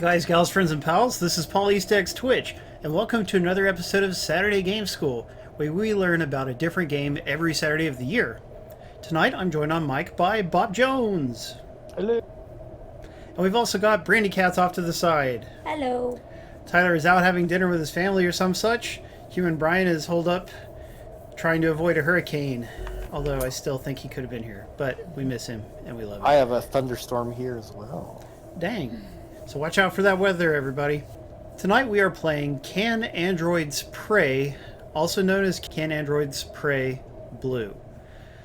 guys, gals, friends, and pals, this is Paul EastX Twitch, and welcome to another episode of Saturday Game School, where we learn about a different game every Saturday of the year. Tonight, I'm joined on mic by BobJones. Hello. And we've also got BrandyKatz off to the side. Hello. Tyler is out having dinner with his family or some such. Human Brian is holed up trying to avoid a hurricane, although I still think he could have been here, but we miss him and we love him. I have a thunderstorm here as well. Dang. So watch out for that weather, everybody. Tonight we are playing Can Androids Pray, also known as Can Androids Pray Blue.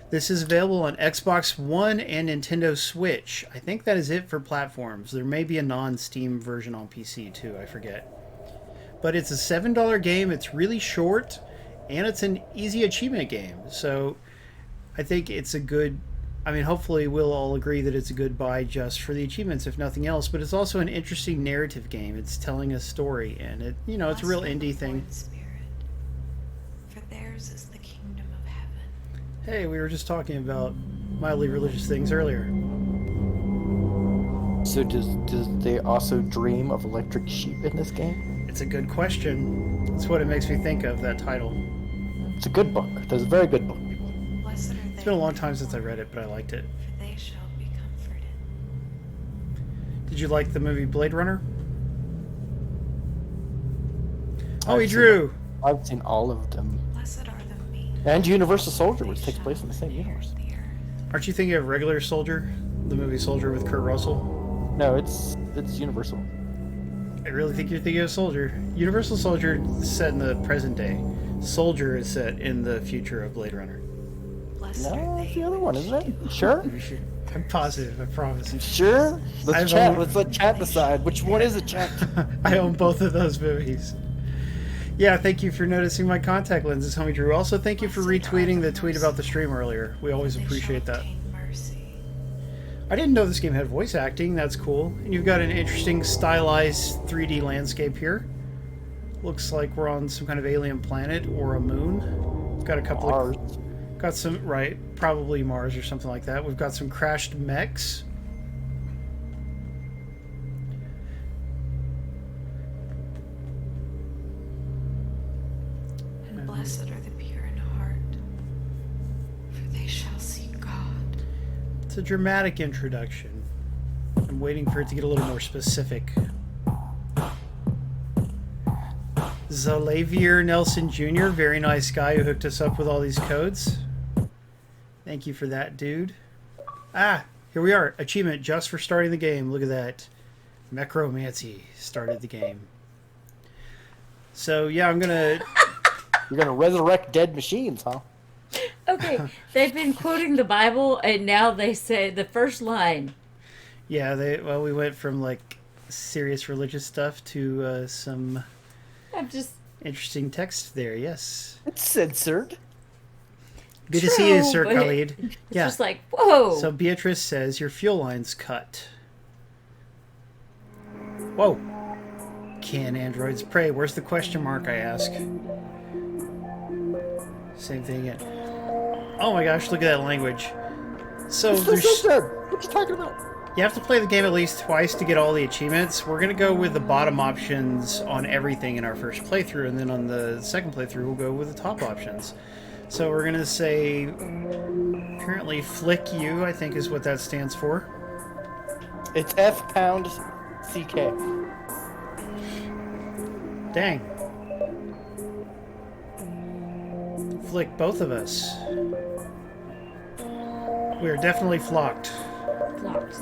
This is available on Xbox One and Nintendo Switch. I think that is it for platforms. There may be a non-Steam version on PC too, I forget. But it's a $7 game, it's really short, and it's an easy achievement game. So I think it's a good... hopefully we'll all agree that it's a good buy just for the achievements, if nothing else. But it's also an interesting narrative game. It's telling a story, and it's a real indie thing. Spirit, for theirs is the kingdom of heaven. Hey, we were just talking about mildly religious things earlier. So does they also dream of electric sheep in this game? It's a good question. That's what it makes me think of, that title. It's a good book. It's a very good book. Blessed are they. It's been a long time since I read it, but I liked it. For they shall be comforted. Did you like the movie Blade Runner? Oh, I've he seen drew! I've seen all of them. Blessed are the meek. And Universal Soldier, They which takes shall place in the same inherit universe. the earth. Aren't you thinking of Regular Soldier? The movie Soldier with Kurt Russell? No, it's Universal. I really think you're thinking of Soldier. Universal Soldier is set in the present day. Soldier is set in the future of Blade Runner. Blessed are No, they it's the other one, which isn't do it? Sure? I'm positive, I promise. Sure? Let's I've chat. only- Let's let chat decide. Which one is it, chat? I own both of those movies. Yeah, thank you for noticing my contact lenses, homie Drew. Also, thank you for retweeting the tweet about the stream earlier. We always they appreciate shall that. obtain mercy. I didn't know this game had voice acting. That's cool. And you've got an interesting stylized 3D landscape here. Looks like we're on some kind of alien planet or a moon. Got a couple Mars. of... Got some... Right, probably Mars or something like that. We've got some crashed mechs. And blessed are the pure in heart, for they shall see God. It's a dramatic introduction. I'm waiting for it to get a little more specific. Xalavier Nelson Jr., very nice guy who hooked us up with all these codes. Thank you for that, dude. Ah, here we are. Achievement just for starting the game. Look at that. Necromancy started the game. So, yeah, I'm going to... You're gonna resurrect dead machines, huh? Okay, they've been quoting the Bible, and now they say the first line. Yeah, we went from, like, serious religious stuff to some I'm just interesting text there, yes. It's censored. Good to see you, True, Sir but Khalid. it's Yeah. just like, whoa. So Beatrice says your fuel line's cut. Whoa. Can androids pray? Where's the question mark, I ask? Same thing again. Oh my gosh, look at that language. So It's still there's... censored. What you talking about? You have to play the game at least twice to get all the achievements. We're going to go with the bottom options on everything in our first playthrough, and then on the second playthrough we'll go with the top options. So we're going to say, apparently Flick U, I think is what that stands for. It's F#CK. Dang. Flick both of us. We are definitely flocked. Blocked.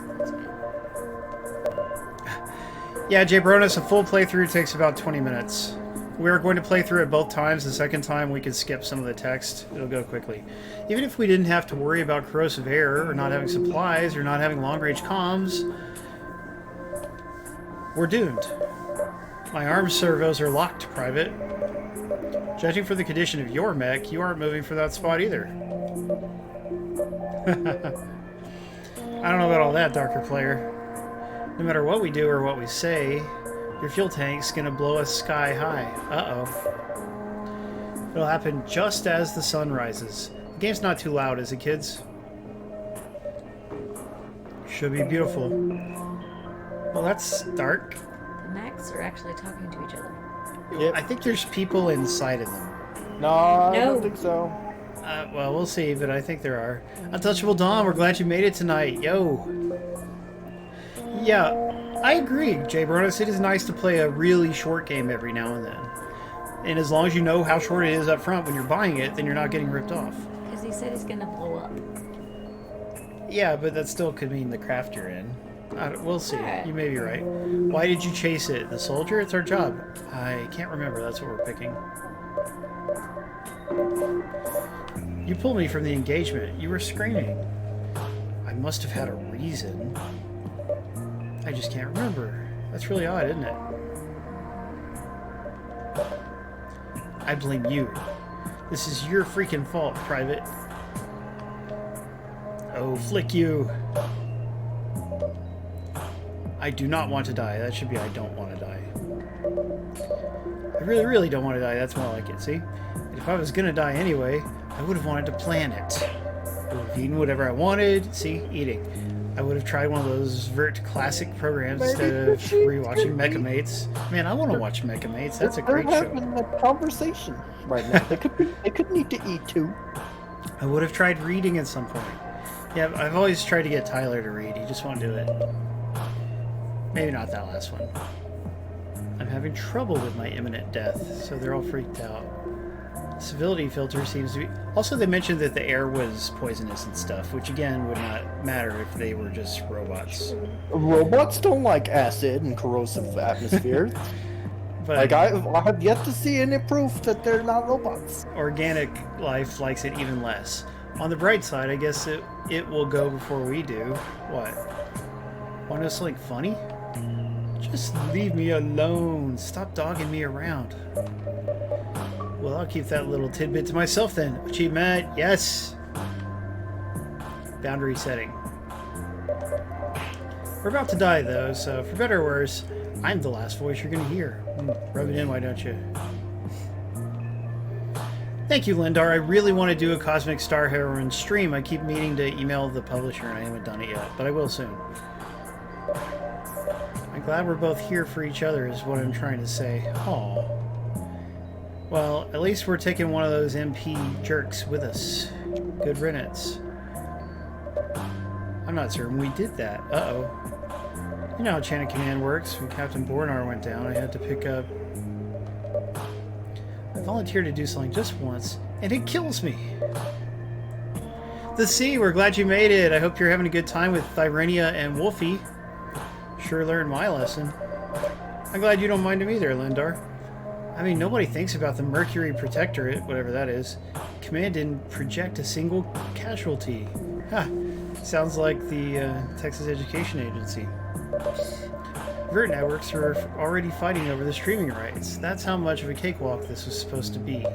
Yeah, Jay Bronis, a full playthrough takes about 20 minutes. We're going to play through it both times. The second time we can skip some of the text. It'll go quickly. Even if we didn't have to worry about corrosive air, or not having supplies, or not having long-range comms, we're doomed. My arm servos are locked, Private. Judging from the condition of your mech, you aren't moving for that spot either. I don't know about all that, Darker Player. No matter what we do or what we say, your fuel tank's gonna blow us sky high. Uh-oh. It'll happen just as the sun rises. The game's not too loud, is it, kids? Should be beautiful. Well, that's dark. mechs are actually talking to each other. Yep. I think there's people inside of them. No, I No. don't think so. Well, we'll see, but I think there are. Untouchable Dawn, we're glad you made it tonight. Yo. Yeah, I agree, Jay Bronis. It is nice to play a really short game every now and then. And as long as you know how short it is up front when you're buying it, then you're not getting ripped off. Because he said he's gonna blow up. Yeah, but that still could mean the craft you're in. We'll see. Alright. You may be right. Why did you chase it? The soldier? It's our job. I can't remember. That's what we're picking. You pulled me from the engagement. You were screaming. I must have had a reason. I just can't remember. That's really odd, isn't it? I blame you. This is your freaking fault, Private. Oh, flick you. I do not want to die. That should be I don't want to die. I really, really don't want to die. That's more like it, see? And if I was going to die anyway, I would have wanted to plan it. I would have eaten whatever I wanted. See? Eating. I would have tried one of those Vert Classic programs instead of rewatching Mechamates. Man, I want to watch Mechamates. That's a great They're show. having a conversation right now. They could need to eat too. I would have tried reading at some point. Yeah, I've always tried to get Tyler to read. He just won't do it. Maybe not that last one. I'm having trouble with my imminent death, so they're all freaked out. Civility filter seems to be... Also, they mentioned that the air was poisonous and stuff, which again would not matter if they were just robots. Robots don't like acid and corrosive atmosphere. But Like I have yet to see any proof that they're not robots. organic life likes it even less. On the bright side, I guess it will go before we do. What? Want to know something funny? Just leave me alone. Stop dogging me around. Well, I'll keep that little tidbit to myself then. Achievement, yes. Boundary setting. We're about to die though, so for better or worse, I'm the last voice you're gonna hear. Rub it in, why don't you? Thank you, Lindar. I really want to do a Cosmic Star Heroine stream. I keep meaning to email the publisher and I haven't done it yet, but I will soon. I'm glad we're both here for each other is what I'm trying to say. Aw. Well, at least we're taking one of those MP jerks with us. Good riddance. I'm not certain we did that. Uh-oh. You know how Chain of Command works. When Captain Bornar went down, I had to pick up... I volunteered to do something just once, and it kills me. The Sea, we're glad you made it. I hope you're having a good time with Thyrenia and Wolfie. Sure learned my lesson. I'm glad you don't mind him either, Lindar. I mean, nobody thinks about the Mercury Protectorate, whatever that is. Command didn't project a single casualty. Ha! Sounds like the Texas Education Agency. Vert networks are already fighting over the streaming rights. That's how much of a cakewalk this was supposed to be.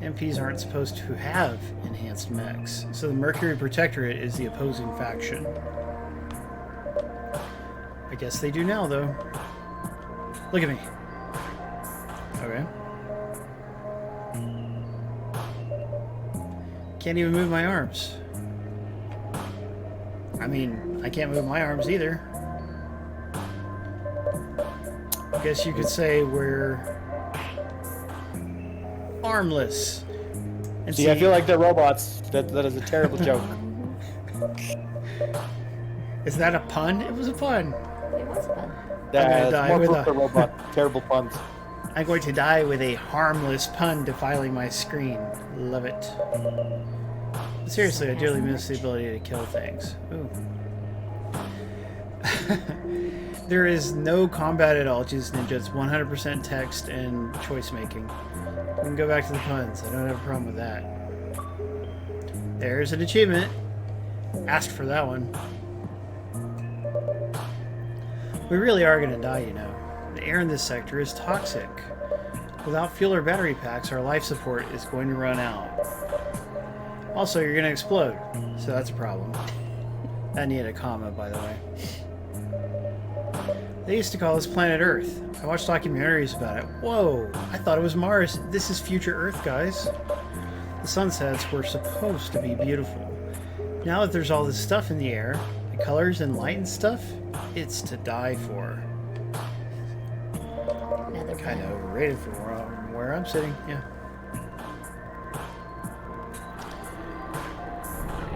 MPs aren't supposed to have enhanced mechs, so the Mercury Protectorate is the opposing faction. I guess they do now, though. Look at me. Okay. Can't even move my arms. I mean, I can't move my arms either. I guess you could say we're armless. And See, I feel like they're robots. That is a terrible joke. Is that a pun? It was a pun. It was fun. gonna That's die more with proof a- they're robot. Terrible puns. I'm going to die with a harmless pun defiling my screen. Love it. Seriously, I dearly miss the ability to kill things. Ooh. There is no combat at all, Jesus Ninja. It's 100% text and choice making. We can go back to the puns. I don't have a problem with that. There's an achievement. Asked for that one. We really are going to die, you know. The air in this sector is toxic. Without fuel or battery packs, our life support is going to run out. Also, you're going to explode, so that's a problem. That needed a comma, by the way. They used to call this planet Earth. I watched documentaries about it. Whoa, I thought it was Mars. This is future Earth, guys. The sunsets were supposed to be beautiful. Now that there's all this stuff in the air, the colors and light and stuff, it's to die for. Kind of overrated for where I'm sitting, yeah.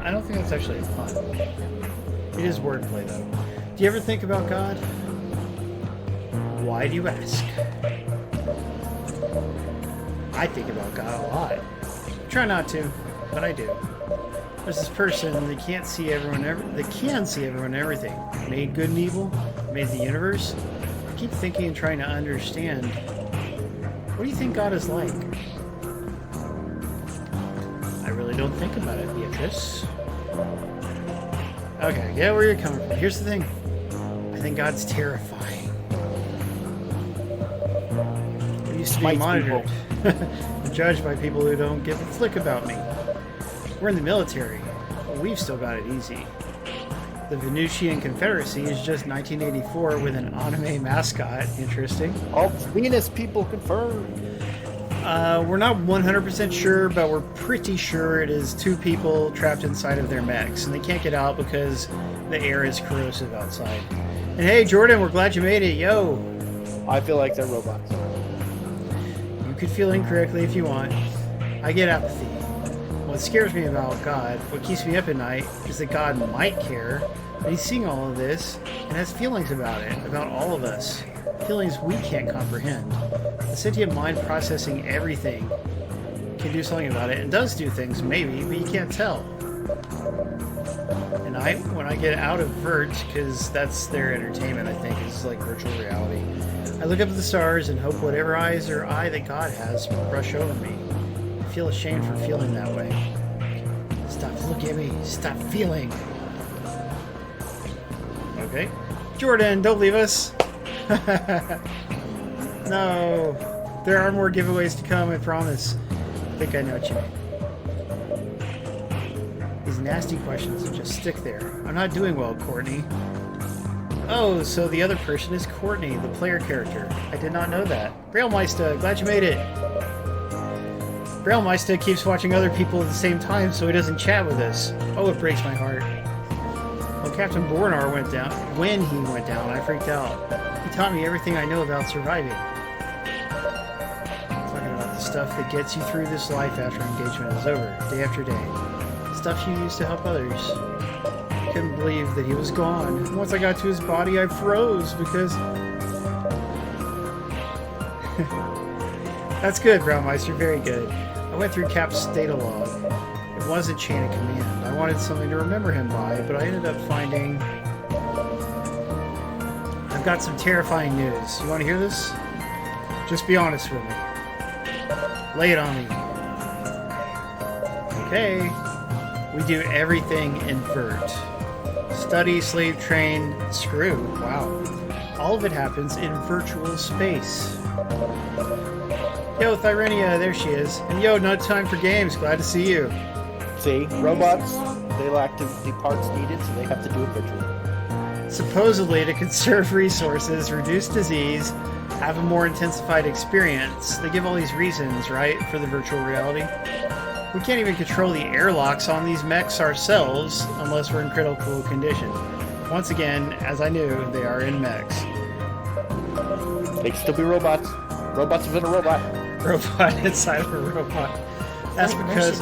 I don't think that's actually fun. It is wordplay, though. Do you ever think about God? Why do you ask? I think about God a lot. I try not to, but I do. There's this person that can't see everyone, that can see everyone and everything. Made good and evil, made the universe. I keep thinking and trying to understand. What do you think God is like? I really don't think about it, Beatrice. Okay, I get where you're coming from. Here's the thing. I think God's terrifying. I used to be monitored and judged by people who don't give a flick about me. We're in the military, but we've still got it easy. The Venusian Confederacy is just 1984 with an anime mascot. Interesting. All Venus people confirmed. We're not 100% sure, but we're pretty sure it is two people trapped inside of their mechs, and they can't get out because the air is corrosive outside. And hey, Jordan, we're glad you made it. Yo! I feel like they're robots. You could feel incorrectly if you want. I get apathy. What scares me about God, what keeps me up at night, is that God might care, and he's seeing all of this, and has feelings about it, about all of us. Feelings we can't comprehend. The sentient mind processing everything can do something about it, and does do things, maybe, but you can't tell. And when I get out of Vert, because that's their entertainment, I think, is like virtual reality, I look up at the stars and hope whatever eyes or eye that God has brush over me. I feel ashamed for feeling that way. Stop looking at me. Stop feeling. Okay. Jordan, don't leave us. No. There are more giveaways to come, I promise. I think I know what you mean. These nasty questions just stick there. I'm not doing well, Courtney. Oh, so the other person is Courtney, the player character. I did not know that. Brailmeister, glad you made it. Brailmeister keeps watching other people at the same time so he doesn't chat with us. Oh, it breaks my heart. When Captain Bornar went down, I freaked out. He taught me everything I know about surviving. Talking about the stuff that gets you through this life after engagement is over, day after day. Stuff you used to help others. I couldn't believe that he was gone. Once I got to his body, I froze because... That's good, Braumeister, very good. I went through Cap's data log. It wasn't chain of command. I wanted something to remember him by, but I ended up finding... I've got some terrifying news. You want to hear this? Just be honest with me. Lay it on me. Okay. We do everything in Vert. Study, sleep, train, screw. Wow. All of it happens in virtual space. Yo, Thyrenia, there she is. And yo, no time for games. Glad to see you. See, robots, they lack the parts needed, so they have to do it virtually. Supposedly to conserve resources, reduce disease, have a more intensified experience. They give all these reasons, right, for the virtual reality. We can't even control the airlocks on these mechs ourselves unless we're in critical condition. Once again, as I knew, they are in mechs. They can still be robots. Robots within a robot. Robot inside of a robot. That's like because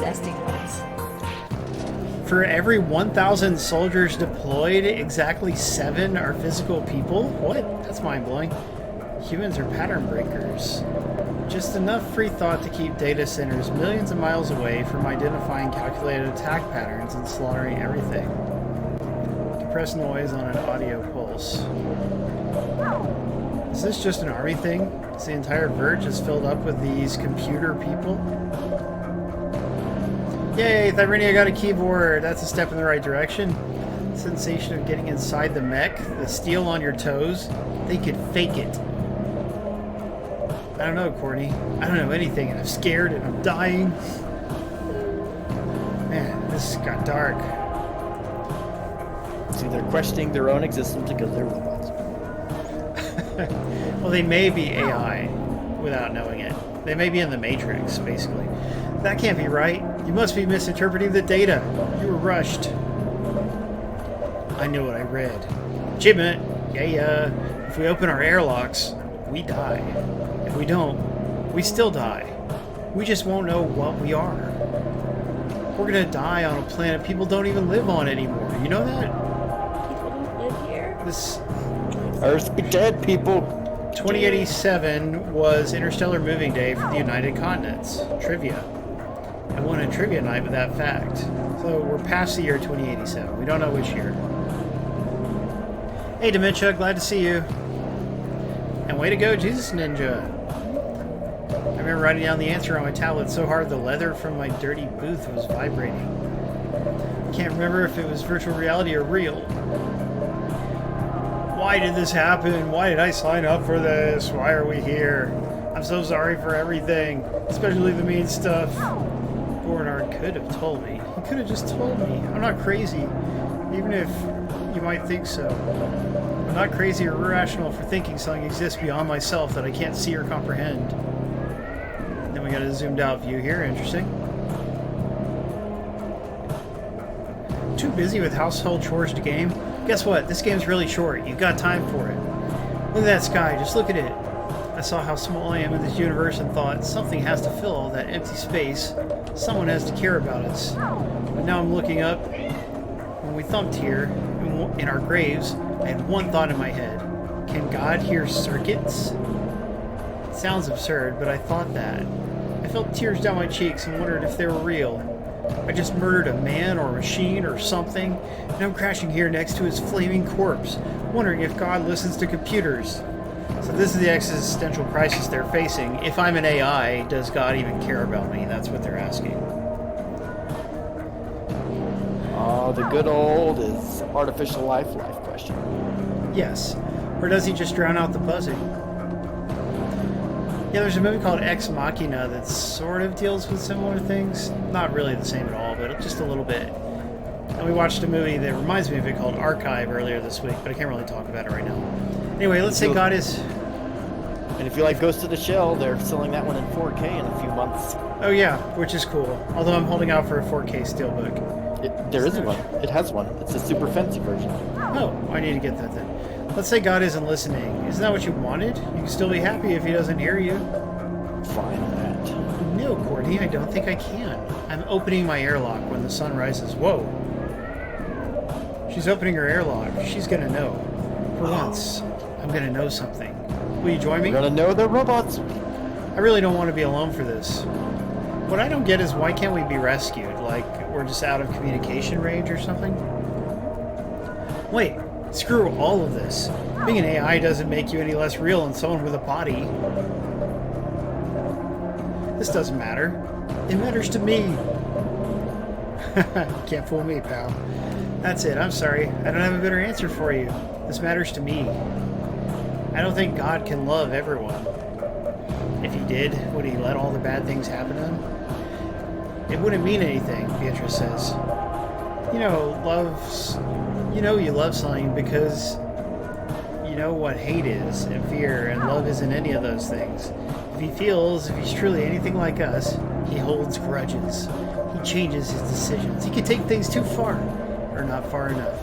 for every 1,000 soldiers deployed, exactly 7 are physical people? What? That's mind-blowing. Humans are pattern breakers. Just enough free thought to keep data centers millions of miles away from identifying calculated attack patterns and slaughtering everything. Compressed noise on an audio pulse. Is this just an army thing? Is the entire Vert just filled up with these computer people? Yay, Thyrenia got a keyboard. That's a step in the right direction. The sensation of getting inside the mech, the steel on your toes, they could fake it. I don't know, Courtney. I don't know anything, and I'm scared, and I'm dying. Man, this got dark. See, they're questioning their own existence because they're robots. Well, they may be AI without knowing it. They may be in the Matrix, basically. That can't be right. You must be misinterpreting the data. You were rushed. I know what I read. Achievement. Yeah. If we open our airlocks, we die. If we don't, we still die. We just won't know what we are. We're gonna die on a planet people don't even live on anymore. You know that? People don't live here. This Earth be dead, people. 2087 was Interstellar Moving Day for the United Continents. Trivia. I won a trivia night with that fact. So we're past the year 2087. We don't know which year. Hey, Dementia, glad to see you. And way to go, Jesus Ninja. I remember writing down the answer on my tablet so hard the leather from my dirty booth was vibrating. Can't remember if it was virtual reality or real. Why did this happen? Why did I sign up for this? Why are we here? I'm so sorry for everything, especially the mean stuff. Bornard could have told me. He could have just told me. I'm not crazy, even if you might think so. I'm not crazy or irrational for thinking something exists beyond myself that I can't see or comprehend. Then we got a zoomed out view here. Interesting. Too busy with household chores to game? Guess what? This game's really short. You've got time for it. Look at that sky. Just look at it. I saw how small I am in this universe and thought something has to fill all that empty space. Someone has to care about us. But now I'm looking up. When we thumped here, in our graves, I had one thought in my head. Can God hear circuits? It sounds absurd, but I thought that. I felt tears down my cheeks and wondered if they were real. I just murdered a man or a machine or something, and I'm crashing here next to his flaming corpse, wondering if God listens to computers. So this is the existential crisis they're facing. If I'm an AI, does God even care about me? That's what they're asking. Oh, the good old is artificial life question. Yes. Or does he just drown out the buzzing? Yeah, there's a movie called Ex Machina that sort of deals with similar things. Not really the same at all, but just a little bit. And we watched a movie that reminds me of it called Archive earlier this week, but I can't really talk about it right now. Anyway, let's say God is... And if you like Ghost of the Shell, they're selling that one in 4K in a few months. Oh yeah, which is cool. Although I'm holding out for a 4K steelbook. There is one. It has one. It's a super fancy version. Oh, I need to get that then. Let's say God isn't listening. Isn't that what you wanted? You can still be happy if he doesn't hear you. Fine with that. No, Courtney, I don't think I can. I'm opening my airlock when the sun rises. Whoa. She's opening her airlock. She's gonna know. For once, I'm gonna know something. Will you join me? We're gonna know they're robots. I really don't want to be alone for this. What I don't get is why can't we be rescued? Like, we're just out of communication range or something? Wait, screw all of this. Being an AI doesn't make you any less real than someone with a body. This doesn't matter. It matters to me. Can't fool me, pal. That's it, I'm sorry. I don't have a better answer for you. This matters to me. I don't think God can love everyone. If he did, would he let all the bad things happen to him? It wouldn't mean anything, Beatrice says. You know, you love something because you know what hate is, and fear, and love isn't any of those things. If he's truly anything like us, he holds grudges. He changes his decisions. He can take things too far, or not far enough.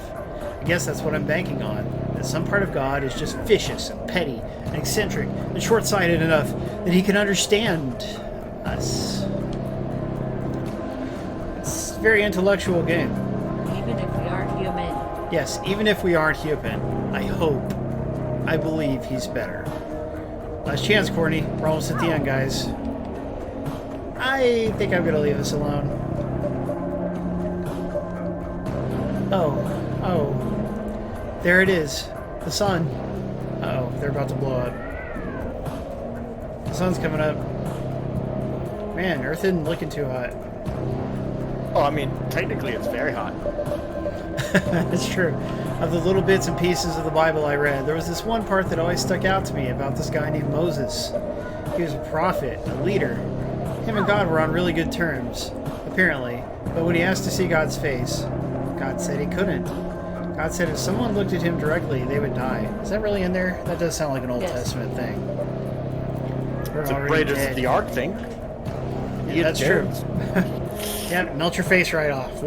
I guess that's what I'm banking on, that some part of God is just vicious and petty and eccentric and short-sighted enough that he can understand us. It's a very intellectual game. Even if we aren't human. Yes, even if we aren't human, I believe he's better. Last chance, Courtney. We're almost at the end, guys. I think I'm gonna leave this alone. Oh. There it is. The sun. Uh-oh, they're about to blow up. The sun's coming up. Man, Earth isn't looking too hot. Oh, I mean, technically it's very hot. It's true. Of the little bits and pieces of the Bible I read, there was this one part that always stuck out to me about this guy named Moses. He was a prophet, a leader. Him and God were on really good terms, apparently. But when he asked to see God's face, God said he couldn't. God said if someone looked at him directly, they would die. Is that really in there? That does sound like an Old Testament thing. It's a Raiders of the Ark thing. Yeah, that's true. Yeah, melt your face right off.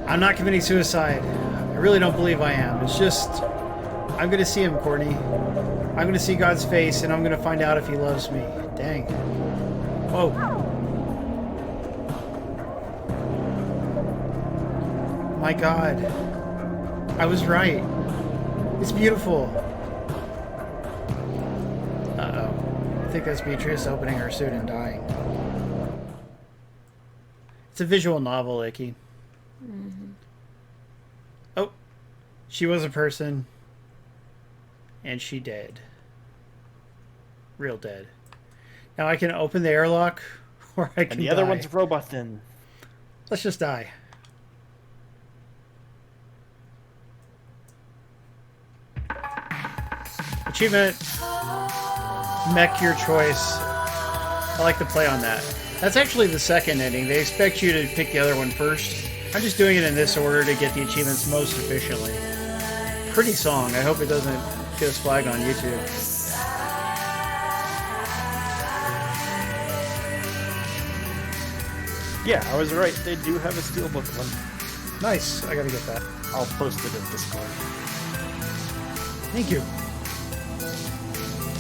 I'm not committing suicide. I really don't believe I am. It's just, I'm going to see him, Courtney. I'm gonna see God's face, and I'm gonna find out if he loves me. Dang. Whoa. My God. I was right. It's beautiful. Uh-oh. I think that's Beatrice opening her suit and dying. It's a visual novel, Icky. Mm-hmm. Oh. She was a person. And she dead. Real dead. Now I can open the airlock, or I can And the die. other one's a robot then. Let's just die. Achievement. Mech your choice. I like the play on that. That's actually the second ending. They expect you to pick the other one first. I'm just doing it in this order to get the achievements most efficiently. Pretty song. I hope it doesn't get us flagged on YouTube. Yeah, I was right. They do have a steelbook one. Nice. I gotta get that. I'll post it in Discord. Thank you.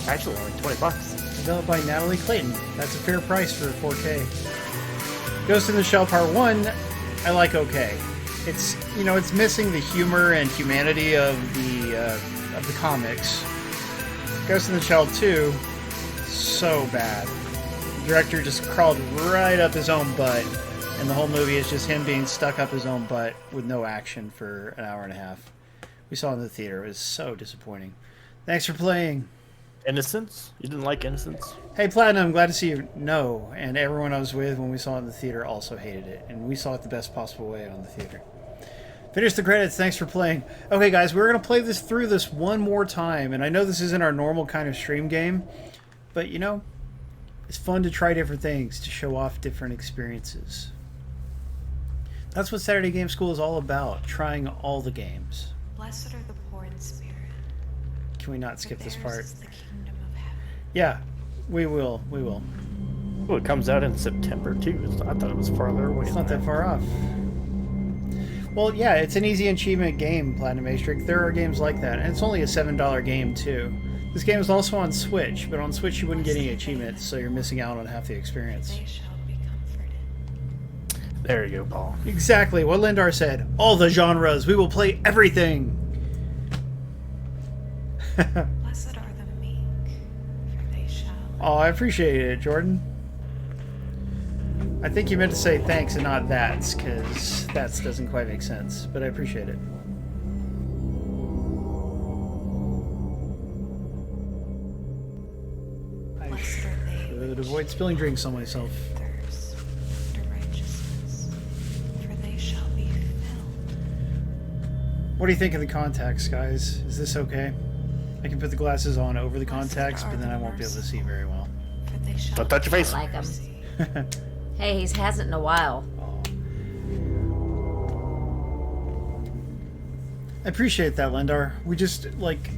Actually, only $20. Developed by Natalie Clayton. That's a fair price for 4K. Ghost in the Shell Part 1, I like okay. It's, you know, it's missing the humor and humanity of the comics. Ghost in the Shell 2, so bad. The director just crawled right up his own butt, and the whole movie is just him being stuck up his own butt with no action for an hour and a half. We saw it in the theater. It was so disappointing. Thanks for playing. Innocence? You didn't like Innocence? Hey, Platinum, glad to see you. No, and everyone I was with when we saw it in the theater also hated it, and we saw it the best possible way on the theater. Finish the credits. Thanks for playing. Okay, guys, we're going to play this through this one more time, and I know this isn't our normal kind of stream game, but, you know, it's fun to try different things, to show off different experiences. That's what Saturday Game School is all about, trying all the games. Blessed are the poor in spirit. Can we not skip For this theirs part? is the kingdom of heaven. Yeah, we will. We will. Oh, it comes out in September too. I thought it was farther away. It's not that far off. Well, yeah, it's an easy achievement game, Platinum Matrix. There are games like that, and it's only a $7 game, too. This game is also on Switch, but on Switch you wouldn't get any achievements, so you're missing out on half the experience. They shall be comforted. There you go, Paul. Exactly what Lindar said. All the genres. We will play everything. Blessed are the meek, for they shall. Oh, I appreciate it, Jordan. I think you meant to say thanks and not that's, because that's doesn't quite make sense, but I appreciate it. I Blessed are they should avoid spilling drinks on myself. thirst after righteousness, for they shall be filled. What do you think of the contacts, guys? Is this okay? I can put the glasses on over the contacts, but then I won't be able to see very well. For they shall Don't touch your face. I like him. Hey, he hasn't in a while. I appreciate that, Lendar. We just, like,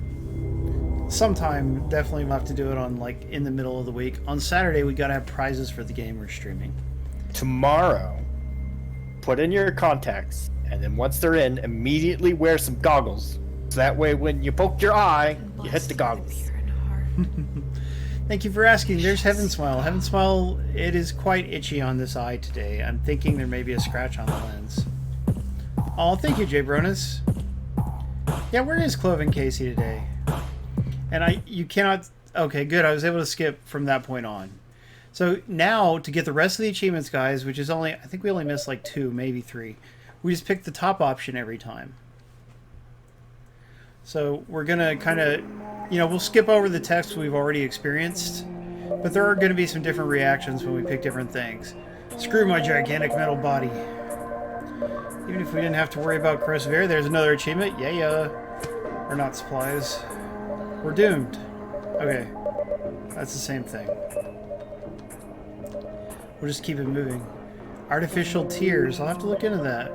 sometime definitely we'll have to do it on, like, in the middle of the week. On Saturday, we gotta have prizes for the game we're streaming. Tomorrow, put in your contacts, and then once they're in, immediately wear some goggles. So that way, when you poke your eye, you hit the goggles. pure in heart. Thank you for asking. There's Heaven Smile. Heaven Smile, it is quite itchy on this eye today. I'm thinking there may be a scratch on the lens. Oh, thank you, Jay Bronis. Yeah, where is Cloven Casey today? And you cannot... Okay, good. I was able to skip from that point on. So now, to get the rest of the achievements, guys, which is only... I think we only missed like 2, maybe 3. We just pick the top option every time. So we're going to kind of... You know, we'll skip over the text we've already experienced, but there are going to be some different reactions when we pick different things. Screw my gigantic metal body. Even if we didn't have to worry about corrosive air, there's another achievement. Yeah. Or not supplies. We're doomed. Okay. That's the same thing. We'll just keep it moving. Artificial tears. I'll have to look into that.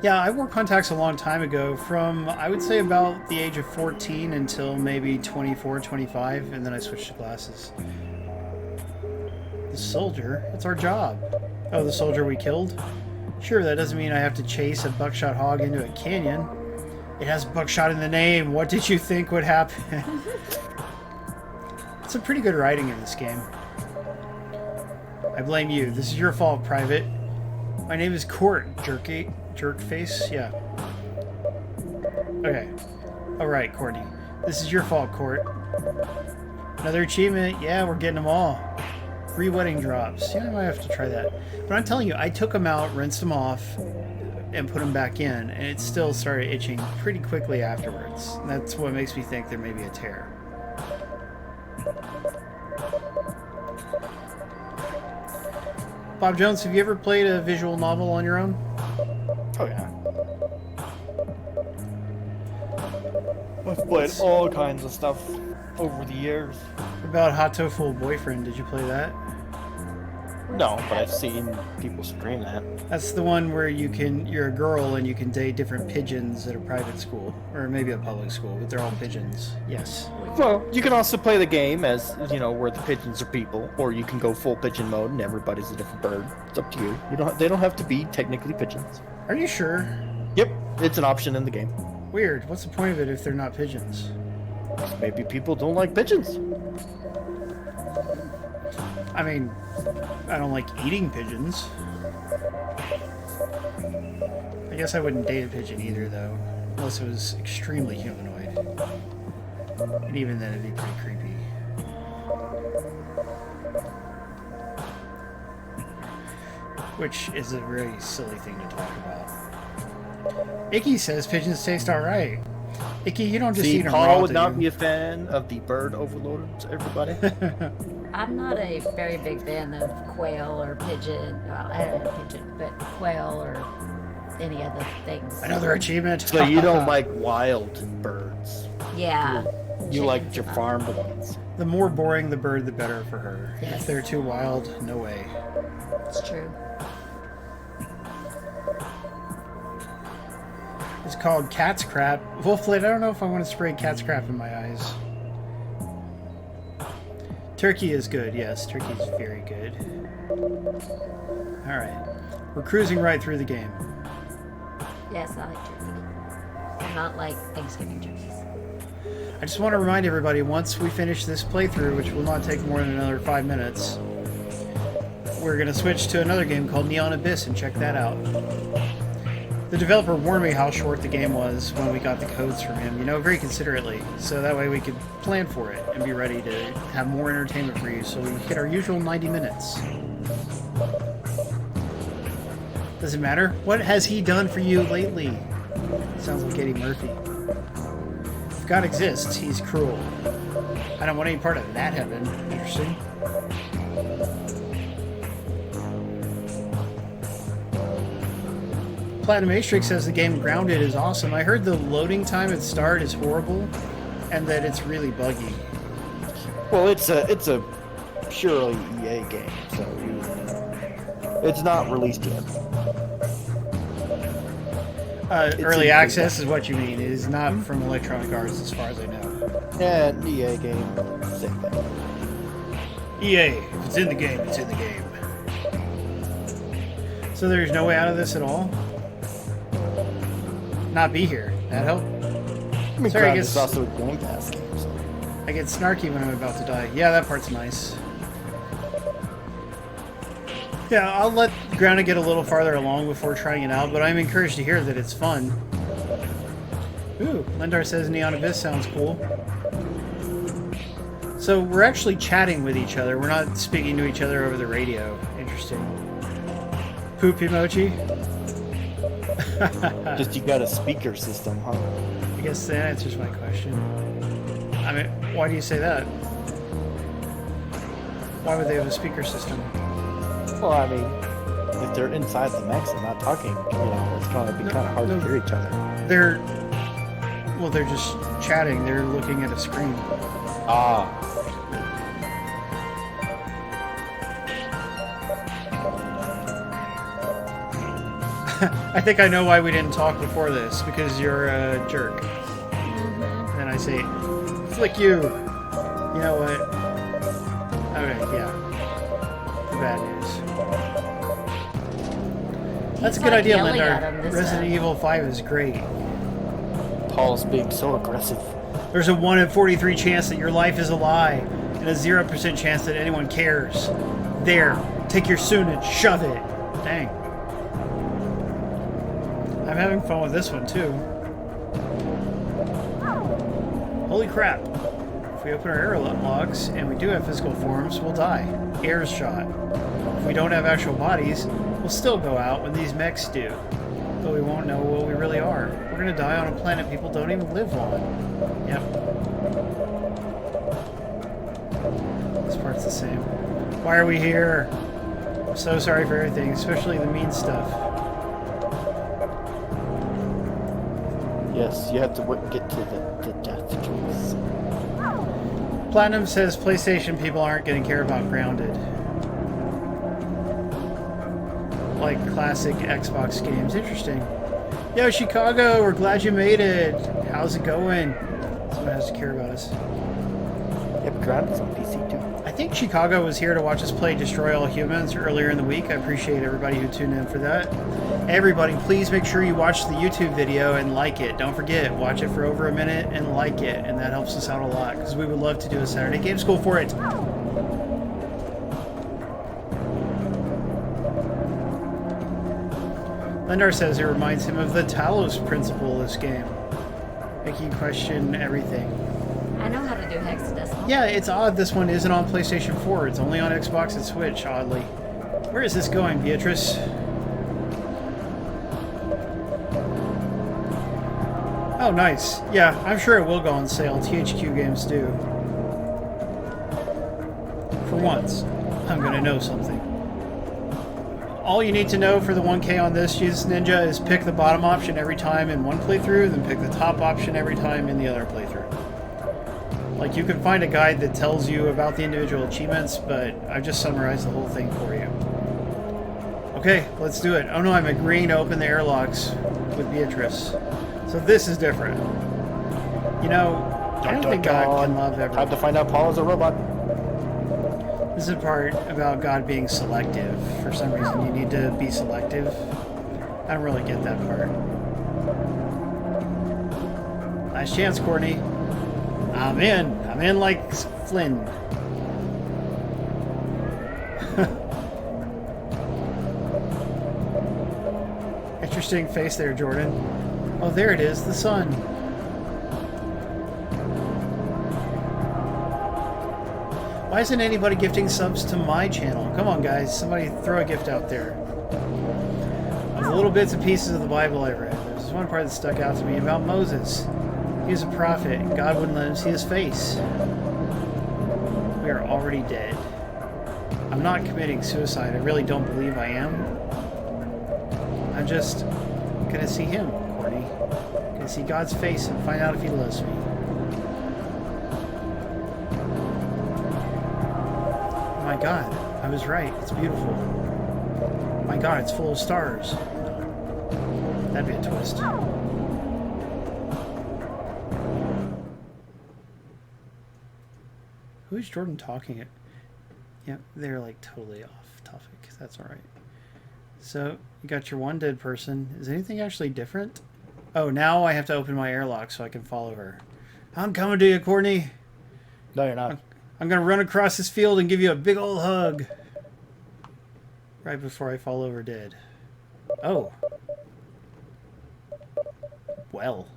Yeah, I wore contacts a long time ago, from, I would say, about the age of 14 until maybe 24, 25, and then I switched to glasses. The soldier? It's our job. Oh, the soldier we killed? Sure, that doesn't mean I have to chase a buckshot hog into a canyon. It has buckshot in the name. What did you think would happen? Some pretty good writing in this game. I blame you. This is your fault, Private. My name is Court, jerkface. Yeah. Okay. Alright, Courtney. This is your fault, Court. Another achievement. Yeah, we're getting them all. 3 wedding drops. Yeah, I might have to try that. But I'm telling you, I took them out, rinsed them off, and put them back in, and it still started itching pretty quickly afterwards. And that's what makes me think there may be a tear. Bob Jones, have you ever played a visual novel on your own? Oh yeah. I've played all kinds of stuff over the years. What about Hot Tofu Boyfriend? Did you play that? No, but I've seen people stream that. That's the one where you're a girl and you can date different pigeons at a private school. Or maybe a public school, but they're all pigeons. Yes. Well, you can also play the game as, you know, where the pigeons are people, or you can go full pigeon mode and everybody's a different bird. It's up to you. They don't have to be technically pigeons. Are you sure? Yep, it's an option in the game. Weird. What's the point of it if they're not pigeons? Maybe people don't like pigeons. I mean, I don't like eating pigeons. I guess I wouldn't date a pigeon either, though. Unless it was extremely humanoid. And even then, it'd be pretty creepy. Which is a really silly thing to talk about. Icky says pigeons taste alright. Icky, you don't just See, eat them Paul raw, would do not you? be a fan of the bird overlords, everybody. I'm not a very big fan of quail or pigeon. Well, I don't have pigeon, but quail or any other things. Another achievement. So you don't like wild birds. Yeah. You like chickens your and farmed ones. The more boring the bird, the better for her. Yes. If they're too wild, no way. It's true. It's called cat's crap. Wolflit, I don't know if I want to spray cat's crap in my eyes. Turkey is good, yes. Turkey is very good. Alright. We're cruising right through the game. Yes, I like turkey. I not like Thanksgiving turkeys. I just want to remind everybody, once we finish this playthrough, which will not take more than another 5 minutes, we're going to switch to another game called Neon Abyss and check that out. The developer warned me how short the game was when we got the codes from him, you know, very considerately, so that way we could plan for it and be ready to have more entertainment for you, so we hit our usual 90 minutes. Does it matter? What has he done for you lately? Sounds like Eddie Murphy. If God exists, he's cruel. I don't want any part of that heaven. Interesting. Platinum Matrix says the game Grounded is awesome. I heard the loading time at start is horrible, and that it's really buggy. Well, it's a purely EA game, so it's not released yet. Early access is what you mean. It is not from Electronic Arts, as far as I know. Yeah, an EA game, same thing. EA, if it's in the game, it's in the game. So there's no way out of this at all? Not be here. That help? I mean, Sorry, I Grounded guess is also a Game Pass game, so. I get snarky when I'm about to die. Yeah, that part's nice. Yeah, I'll let Grounded get a little farther along before trying it out, but I'm encouraged to hear that it's fun. Ooh, Lendar says Neon Abyss sounds cool. So we're actually chatting with each other. We're not speaking to each other over the radio. Interesting. Poop emoji? Just you got a speaker system, huh? I guess that answers my question. I mean, why do you say that? Why would they have a speaker system? Well, I mean, if they're inside the mechs and not talking, you know, it's going to be kind of hard to hear each other. They're just chatting. They're looking at a screen. Ah. I think I know why we didn't talk before this, because you're a jerk. And I say, flick you. You know what? Okay, yeah. Bad news. That's a good idea, yelling at him Lindar. this Resident time. Evil 5 is great. Paul's being so aggressive. There's a 1 in 43 chance that your life is a lie, and a 0% chance that anyone cares. There, take your soon and shove it. Dang. I'm having fun with this one, too. Holy crap. If we open our air logs, and we do have physical forms, we'll die. Air's shot. If we don't have actual bodies, we'll still go out when these mechs do. But we won't know what we really are. We're gonna die on a planet people don't even live on. Yep. This part's the same. Why are we here? I'm so sorry for everything, especially the mean stuff. Yes, you have to get to the death choice. Platinum says PlayStation people aren't gonna care about Grounded. Like classic Xbox games. Interesting. Yo, Chicago, we're glad you made it. How's it going? Someone has to care about us. Yep, Grounded's on PC too. I think Chicago was here to watch us play Destroy All Humans earlier in the week. I appreciate everybody who tuned in for that. Everybody, please make sure you watch the YouTube video and like it. Don't forget, watch it for over a minute and like it, and that helps us out a lot because we would love to do a Saturday Game School for it. Lendar says it reminds him of the Talos principle, this game. Making you question everything. I know how to do hexadecimal. Yeah, it's odd this one isn't on PlayStation 4. It's only on Xbox and Switch, oddly. Where is this going, Beatrice? Oh, nice. Yeah, I'm sure it will go on sale. THQ games do. For once, I'm gonna know something. All you need to know for the 1K on this, Jesus Ninja, is pick the bottom option every time in one playthrough, then pick the top option every time in the other playthrough. Like, you can find a guide that tells you about the individual achievements, but I've just summarized the whole thing for you. Okay, let's do it. Oh no, I'm agreeing to open the airlocks with Beatrice. So this is different. You know, I don't think God can love everyone. Time to find out Paul is a robot. This is the part about God being selective. For some reason, you need to be selective. I don't really get that part. Nice chance, Courtney. I'm in. I'm in like Flynn. Interesting face there, Jordan. Oh, there it is, the sun. Why isn't anybody gifting subs to my channel? Come on, guys. Somebody throw a gift out there. Of the little bits and pieces of the Bible I read, there's one part that stuck out to me about Moses. He was a prophet, and God wouldn't let him see his face. We are already dead. I'm not committing suicide. I really don't believe I am. I'm just gonna see him, Courtney. Gonna see God's face and find out if he loves me. My God, I was right. It's beautiful. My God, it's full of stars. No, that'd be a twist. Who's Jordan talking at? Yeah, they're like totally off topic. That's alright. So, you got your one dead person. Is anything actually different? Oh, now I have to open my airlock so I can follow her. I'm coming to you, Courtney. No, you're not. I'm going to run across this field and give you a big old hug. Right before I fall over dead. Oh. Well.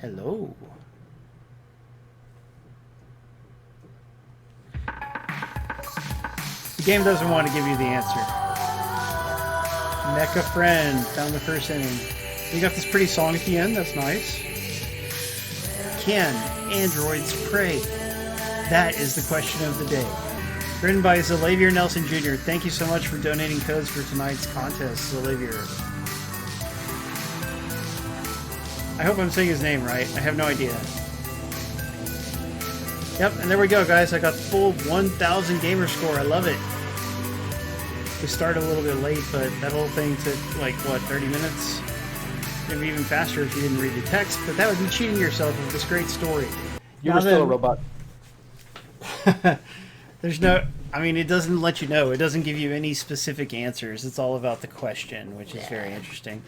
Hello. The game doesn't want to give you the answer. Mecha friend. Found the first inning. You got this pretty song at the end. That's nice. Can androids pray? That is the question of the day. Written by Zalavier Nelson Jr. Thank you so much for donating codes for tonight's contest, Zalavier. I hope I'm saying his name right. I have no idea. Yep, and there we go, guys. I got the full 1,000 gamer score. I love it. We started a little bit late, but that whole thing took, like, what, 30 minutes? It'd be even faster if you didn't read the text, but that would be cheating yourself with this great story. You were still a robot. There's no... I mean, it doesn't let you know. It doesn't give you any specific answers. It's all about the question, which is very interesting.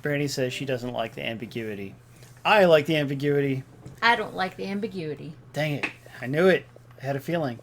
Brandy says she doesn't like the ambiguity. I like the ambiguity. I don't like the ambiguity. Dang it. I knew it. I had a feeling.